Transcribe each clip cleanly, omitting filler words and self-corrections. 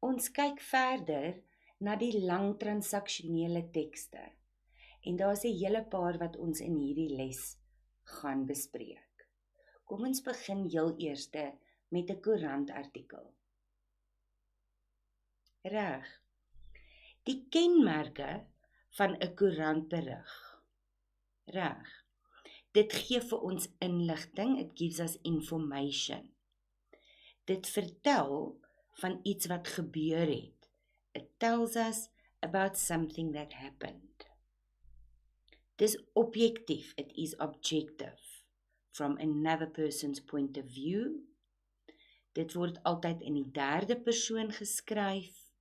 Ons kyk verder na die lang transaksionele tekste en daar's 'n hele paar wat ons in hierdie les gaan bespreek. Kom ons begin heel eerste met 'n koerantartikel. Reg. Die kenmerke van 'n koerantberig. Reg. Dit gee vir ons inligting, it gives us information. Dit vertel van iets wat gebeur het. It tells us about something that happened. Dis objektief, it is objective, from another person's point of view. Dit word altyd in die derde persoon geskryf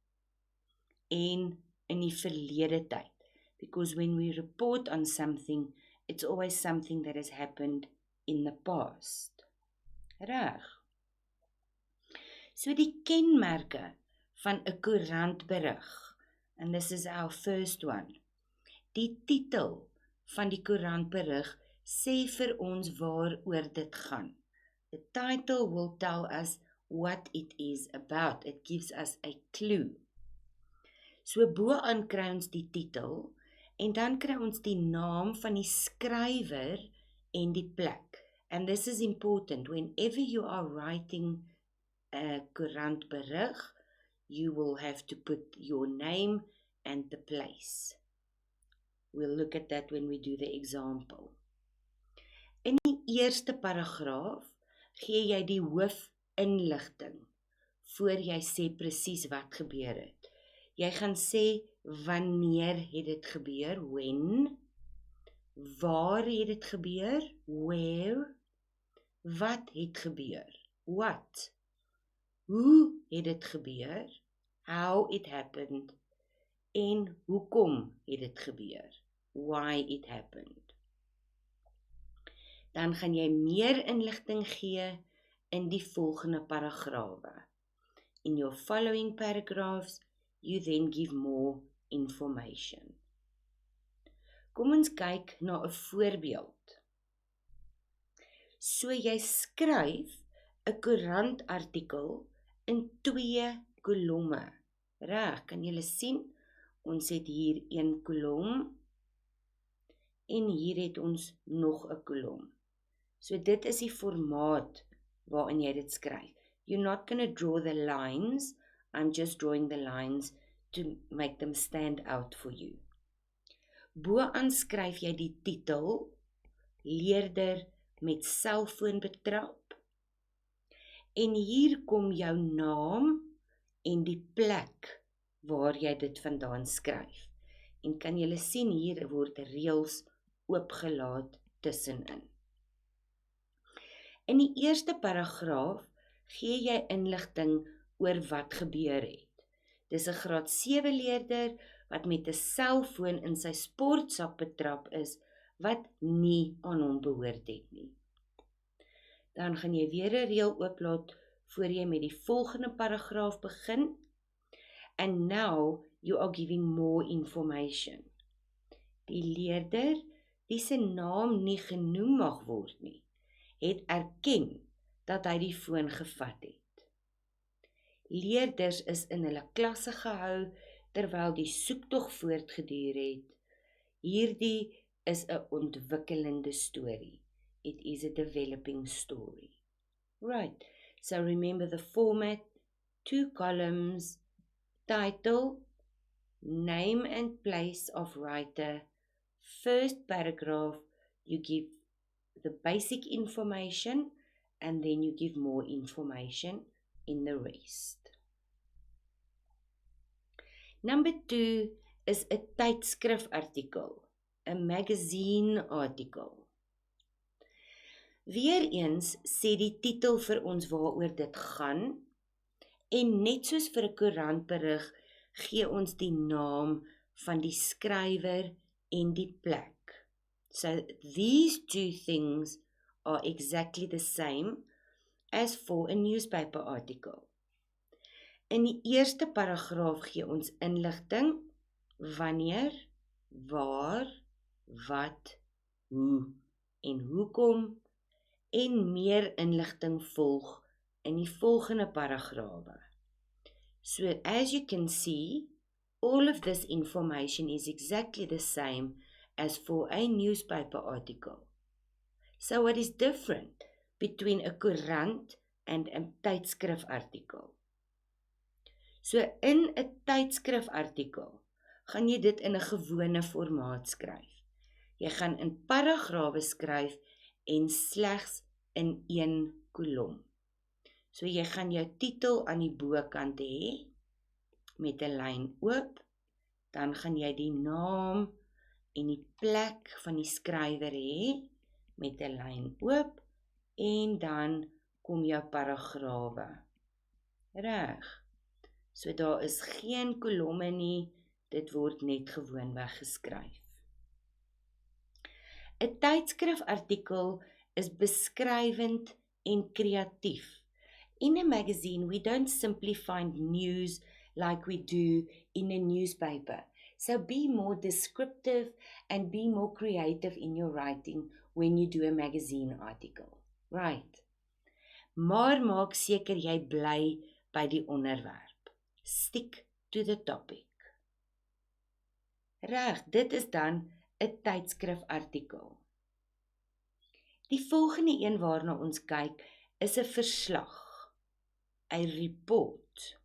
en in die verlede tyd. Because when we report on something, it's always something that has happened in the past. Reg. So die kenmerke van 'n koerantberig, and this is our first one. Die titel van die koerantberig sê vir ons waaroor dit gaan. The title will tell us what it is about. It gives us a clue. So bo-aan kry ons die titel en dan kry ons die naam van die skrywer en die plek. And this is important. Whenever you are writing a koerantberig, you will have to put your name and the place. We'll look at that when we do the example. In die eerste paragraaf gee jy die hoofinligting voor jy sê presies wat gebeur het. Jy gaan sê wanneer het dit gebeur, when, waar het dit gebeur, where, wat het gebeur, what, hoe het dit gebeur, how it happened, en hoekom het dit gebeur, why it happened. Dan gaan jy meer inligting gee in die volgende paragrawe. In your following paragraphs, you then give more information. Kom ons kyk na 'n voorbeeld. So jy skryf 'n koerantartikel in 2 kolomme. Reg, kan julle sien? Ons het hier 1 kolom en hier het ons nog 'n kolom. So dit is die formaat waarin jy dit skryf. You're not going to draw the lines. I'm just drawing the lines to make them stand out for you. Bo-aan skryf jy die titel, leerder met selfoon betrap. En hier kom jou naam en die plek waar jy dit vandaan skryf. En kan julle sien hier word reëls oopgelaat tussenin. In die eerste paragraaf gee jy inligting oor wat gebeur het. Dis 'n graad 7 leerder wat met 'n selfoon in sy sportsak betrap is wat nie aan hom behoort het nie. Dan gaan jy weer 'n reël ooplaat voor jy met die volgende paragraaf begin. And now you are giving more information. Die leerder, wie se naam nie genoem mag word nie, het erken dat hy die foon gevat het. Leerders is in hulle klasse gehou terwyl die soektog voortgeduur het. Hierdie is 'n ontwikkelende storie. It is a developing story. Right, so remember the format, 2 columns, title, name and place of writer. First paragraph, you give the basic information and then you give more information in the rest. Number 2 is 'n tydskrifartikel, 'n magazine article. Weereens sê die titel vir ons waaroor dit gaan en net soos vir 'n koerantberig gee ons die naam van die skrywer en die plek. So these 2 things are exactly the same as for a newspaper article. In die eerste paragraaf gee ons inligting wanneer, waar, wat, hoe en hoekom en meer inligting volg in die volgende paragrawe. So as you can see, all of this information is exactly the same as for a newspaper article. So what is different between 'n koerant and 'n tydskrifartikel? So in 'n tydskrifartikel gaan jy dit in 'n gewone formaat skryf. Jy gaan in paragrawe skryf en slegs in een kolom. So jy gaan jou titel aan die bokant hê met 'n lyn oop, dan gaan jy die naam en die plek van die skrywer hê met 'n lyn oop en dan kom jou paragrawe. Reg. So daar is geen kolomme nie, dit word net gewoonweg geskryf. 'n Tydskrifartikel is beskrywend en kreatief. In a magazine, we don't simply find news like we do in a newspaper. So be more descriptive and be more creative in your writing when you do a magazine article. Right. Maar maak seker jy bly by die onderwerp. Stick to the topic. Reg, dit is dan 'n tydskrifartikel. Die volgende een waarna ons kyk is 'n verslag. 'n report.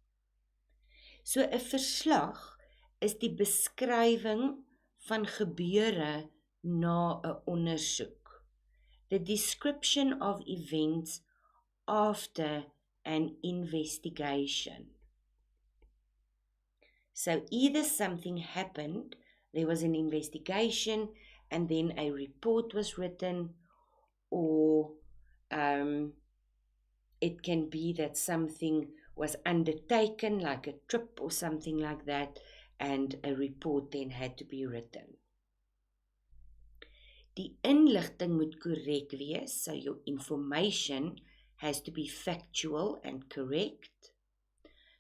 So 'n verslag is die beskrywing van gebeure na 'n ondersoek. The description of events after an investigation. So either something happened, there was an investigation, and then a report was written, or it can be that something was undertaken, like a trip or something like that, and a report then had to be written. Die inligting moet korrek wees, so your information has to be factual and correct.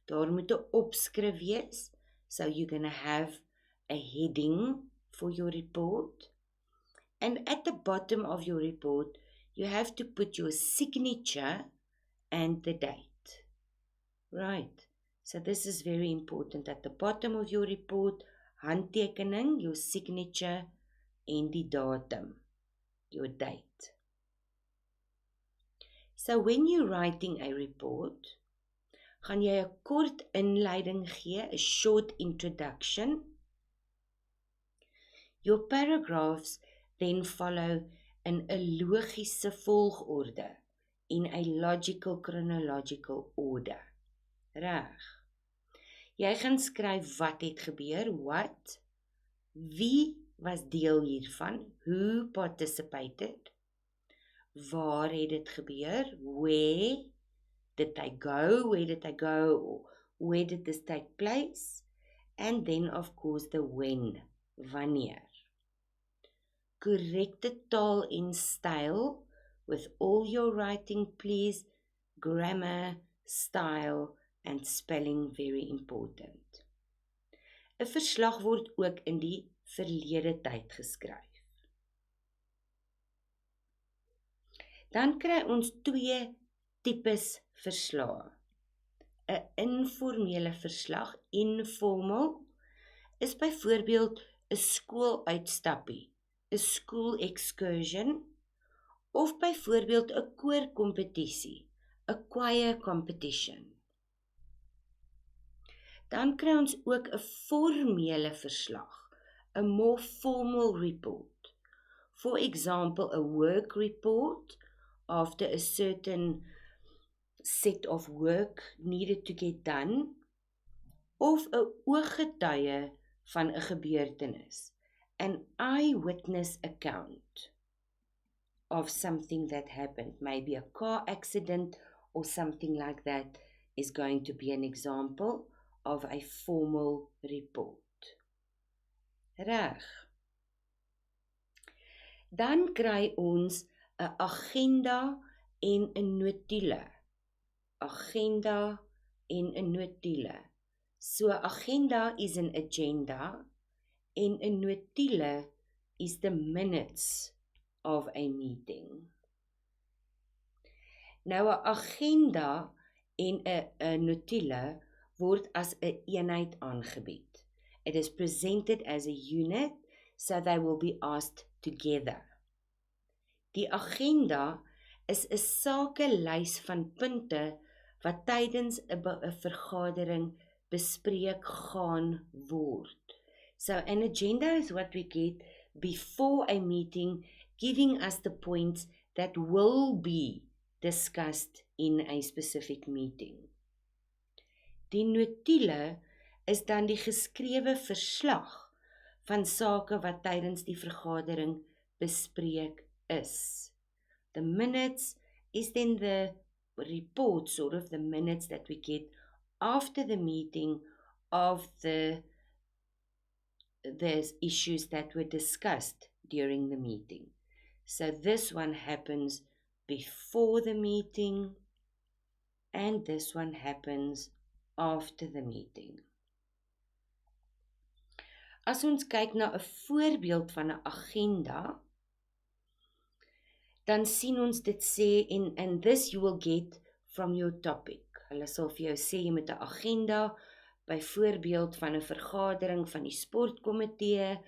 Daar moet 'n opskrif wees, so you're going to have a heading for your report. And at the bottom of your report, you have to put your signature and the date. Right. So this is very important. At the bottom of your report, handtekening, your signature, en die datum, your date. So when you're writing a report, gaan jy 'n kort inleiding gee, 'n short introduction. Your paragraphs then follow in 'n logiese volgorde, in a logical chronological order. Reg. Jy gaan skryf wat het gebeur, what, wie was deel hiervan, who participated, waar het dit gebeur, where did they go, or where did this take place, and then of course the when, wanneer. Korrekte taal en styl with all your writing, please. Grammar, style and spelling very important. 'n verslag word ook in die verlede tyd geskryf. Dan kry ons twee tipes verslae. 'n informele verslag, informal, is byvoorbeeld 'n skooluitstappie, 'n school excursion, of byvoorbeeld 'n koorkompetisie, 'n choir competition. Dan kry ons ook 'n formele verslag, a more formal report. For example, a work report after a certain set of work needed to get done, of 'n ooggetuie van 'n gebeurtenis, an eyewitness account of something that happened, maybe a car accident or something like that is going to be an example of a formal report. Reg. Dan kry ons 'n agenda en 'n notule. Agenda en 'n notule. So agenda is an agenda en 'n notule is the minutes of a meeting. Nou 'n agenda en 'n notule word as 'n eenheid aangebied. It is presented as a unit, so they will be asked together. Die agenda is 'n sakelys van punte wat tydens 'n vergadering bespreek gaan word. So an agenda is what we get before a meeting, giving us the points that will be discussed in a specific meeting. Die notule is dan die geskrewe verslag van sake wat tydens die vergadering bespreek is. The minutes is then the report, sort of the minutes that we get after the meeting of the issues that were discussed during the meeting. So this one happens before the meeting and this one happens after the meeting. As ons kyk na 'n voorbeeld van 'n agenda, dan sien ons dit sê and this you will get from your topic. Hulle sal vir jou sê jy met 'n agenda, byvoorbeeld van 'n vergadering van die sportkomitee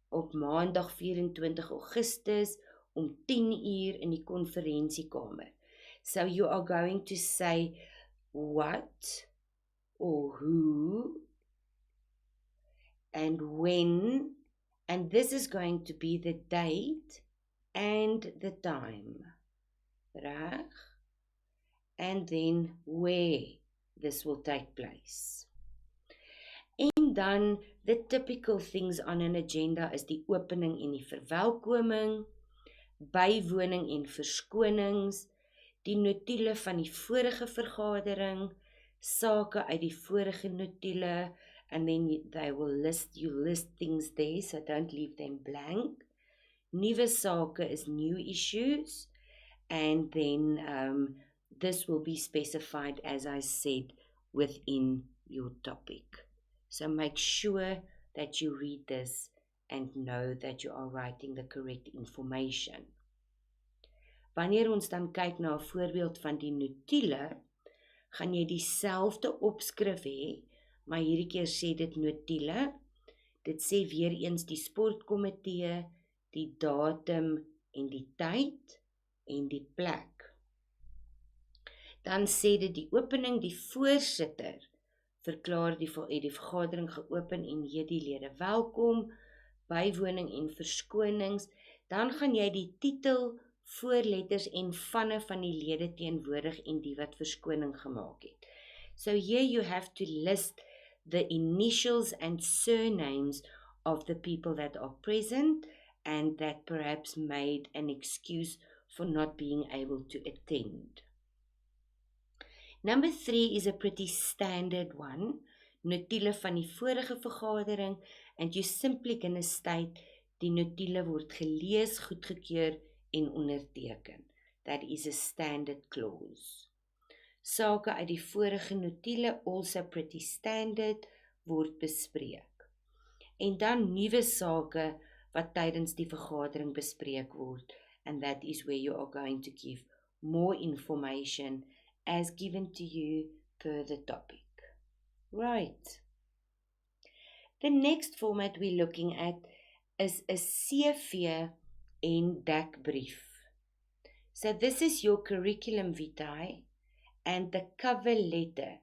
op Maandag 24 Augustus om 10 uur in die konferensiekamer. So you are going to say what or who and when, and this is going to be the date and the time, reg? And then where this will take place. En dan, the typical things on an agenda is die opening en die verwelkoming, bywoning en verskonings, die notule van die vorige vergadering, sake uit die vorige notule, and then you list things there, so don't leave them blank. Nuwe sake is new issues, and then this will be specified, as I said, within your topic. So make sure that you read this and know that you are writing the correct information. Wanneer ons dan kyk na 'n voorbeeld van die notule, gaan jy dieselfde opskrif hê, maar hierdie keer sê dit notule. Dit sê weer eens die sportkomitee, die datum en die tyd en die plek. Dan sê dit die opening, die voorsitter verklaar die vergadering geopen en heet die lede welkom, bywoning en verskonings. Dan gaan jy die titel, voorletters en vanne van die lede teenwoordig en die wat verskoning gemaak het. So here you have to list the initials and surnames of the people that are present and that perhaps made an excuse for not being able to attend. Number 3 is a pretty standard one, notule van die vorige vergadering, and you simply gonna state die notule word gelees, goedgekeur en onderteken. That is a standard clause. Sake uit die vorige notule, also pretty standard, word bespreek. En dan nuwe sake wat tydens die vergadering bespreek word, and that is where you are going to give more information as given to you per the topic. Right. The next format we're looking at is a CV en dekbrief. So this is your curriculum vitae and the cover letter.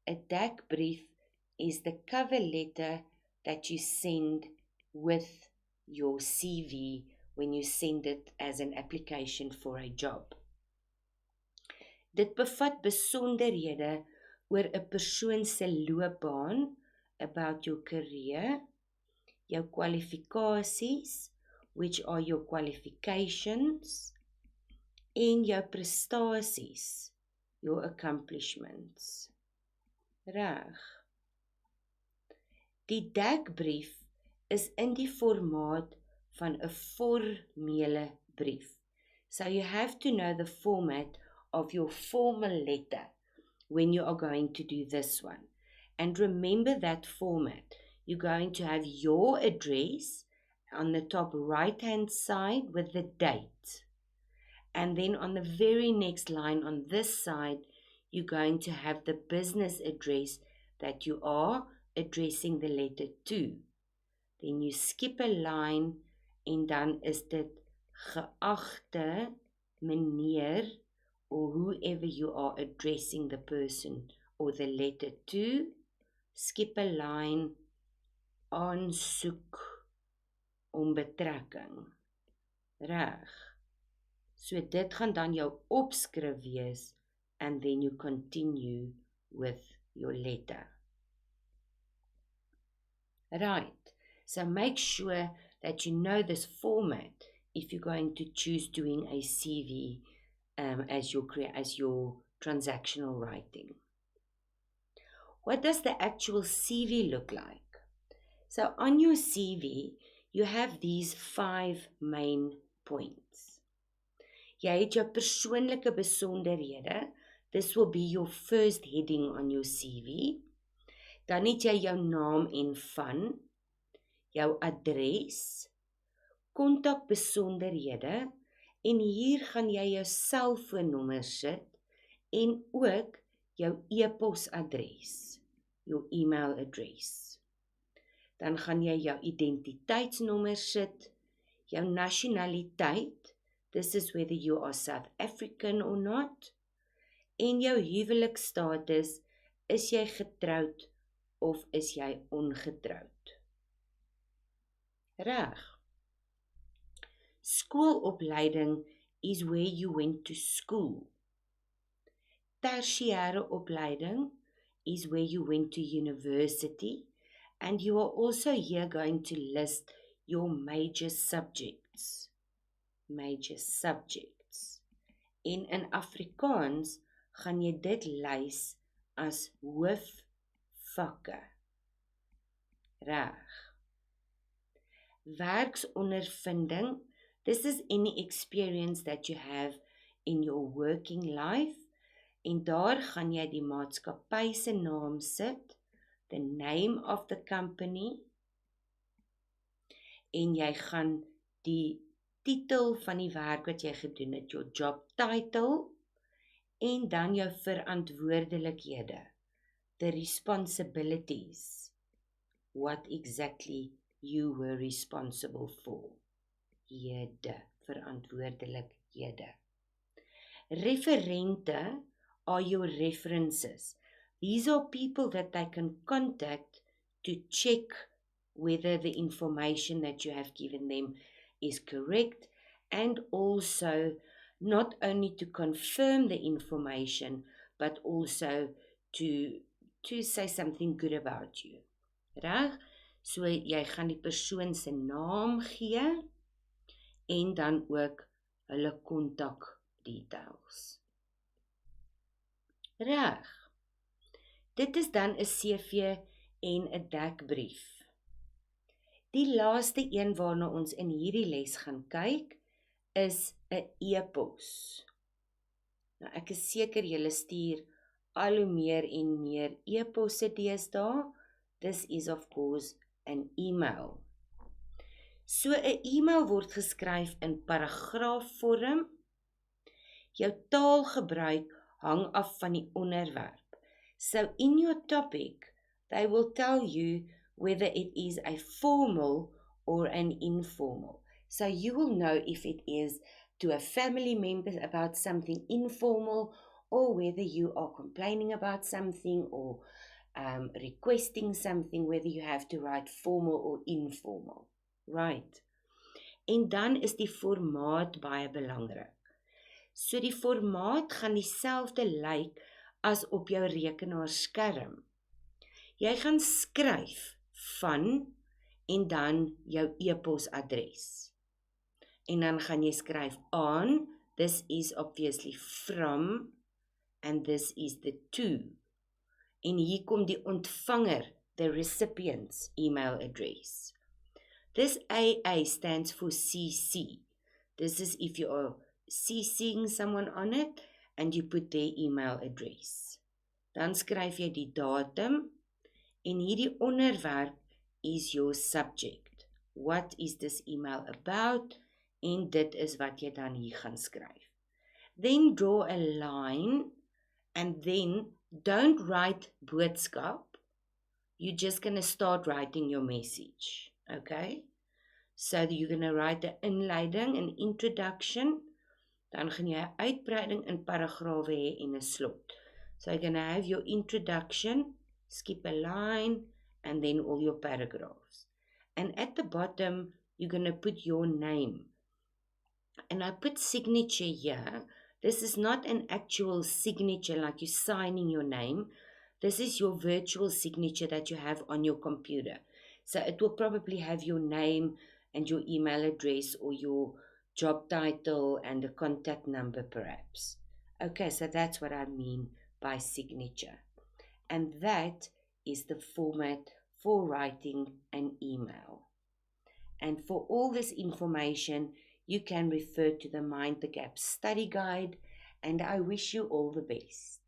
A dekbrief is the cover letter that you send with your CV when you send it as an application for a job. Dit bevat besonderhede oor 'n persoon se loopbaan, about your career, jou kwalifikasies, which are your qualifications, en jou prestasies, your accomplishments. Reg. Die dekbrief is in die formaat van 'n formele brief. So you have to know the format of your formal letter when you are going to do this one. And remember that format. You're going to have your address on the top right-hand side with the date. And then on the very next line on this side, you're going to have the business address that you are addressing the letter to. Then you skip a line en dan is dit geagte meneer or whoever you are addressing the person or the letter to. Skip a line, aansoek om betrekking. Reg. So dit gaan dan jou opskrif wees and then you continue with your letter. Right. So make sure that you know this format if you're going to choose doing a CV as your transactional writing. What does the actual CV look like? So on your CV, you have these 5 main points. Jy het jou persoonlike besonderhede. This will be your first heading on your CV. Dan het jy jou naam en van, jou adres, kontakbesonderhede en hier gaan jy jou selfoonnommer sit en ook jou e-posadres, jou email address. Dan gaan jy jou identiteitsnommer sit, jou nationaliteit, this is whether you are South African or not, en jou huwelikstatus, is jy getroud of is jy ongetroud? Reg. Skoolopleiding is where you went to school. Tertiary opleiding is where you went to university, and you are also here going to list your major subjects. Major subjects. En in Afrikaans gaan jy dit lys as hoofvakke. Reg. Werksondervinding, this is any experience that you have in your working life, en daar gaan jy die maatskappy se naam sit, the name of the company, en jy gaan die titel van die werk wat jy gedoen het, your job title, en dan jou verantwoordelikhede, the responsibilities, what exactly you were responsible for. Verantwoordelikhede. Referente are your references. These are people that they can contact to check whether the information that you have given them is correct, and also not only to confirm the information, but also to say something good about you. Reg? So jy gaan die persoon se naam gee en dan ook hulle kontak details. Reg. Dit is dan 'n CV en 'n dekbrief. Die laaste een waarna ons in hierdie les gaan kyk is 'n e-pos. Nou ek is seker julle stuur al hoe meer en meer e-posse deesdae. This is of course an email. So 'n e-mail word geskryf in paragraafvorm. Jou taalgebruik hang af van die onderwerp. So in your topic, they will tell you whether it is a formal or an informal. So you will know if it is to a family member about something informal, or whether you are complaining about something or requesting something, whether you have to write formal or informal. Right. En dan is die formaat baie belangrik. So die formaat gaan dieselfde lyk as op jou rekenaarskerm. Jy gaan skryf van en dan jou e-posadres. En dan gaan jy skryf aan, this is obviously from, and this is the to. En hier kom die ontvanger, the recipient's email address. This AA stands for CC. This is if you are CCing someone on it, and you put their email address. Dan skryf jy die datum, en hierdie onderwerp is your subject. What is this email about? En dit is wat jy dan hier gaan skryf. Then draw a line, and then don't write boodskap, you're just going to start writing your message. Okay? So you're going to write 'n inleiding, 'n introduction, dan gaan jy 'n uitbreiding in paragrawe hê en 'n slot. So you're going to have your introduction, skip a line, and then all your paragraphs. And at the bottom, you're going to put your name. And I put signature here. This is not an actual signature like you're signing your name. This is your virtual signature that you have on your computer. So it will probably have your name and your email address or your job title and a contact number perhaps. Okay, so that's what I mean by signature. And that is the format for writing an email. And for all this information, you can refer to the Mind the Gap study guide, and I wish you all the best.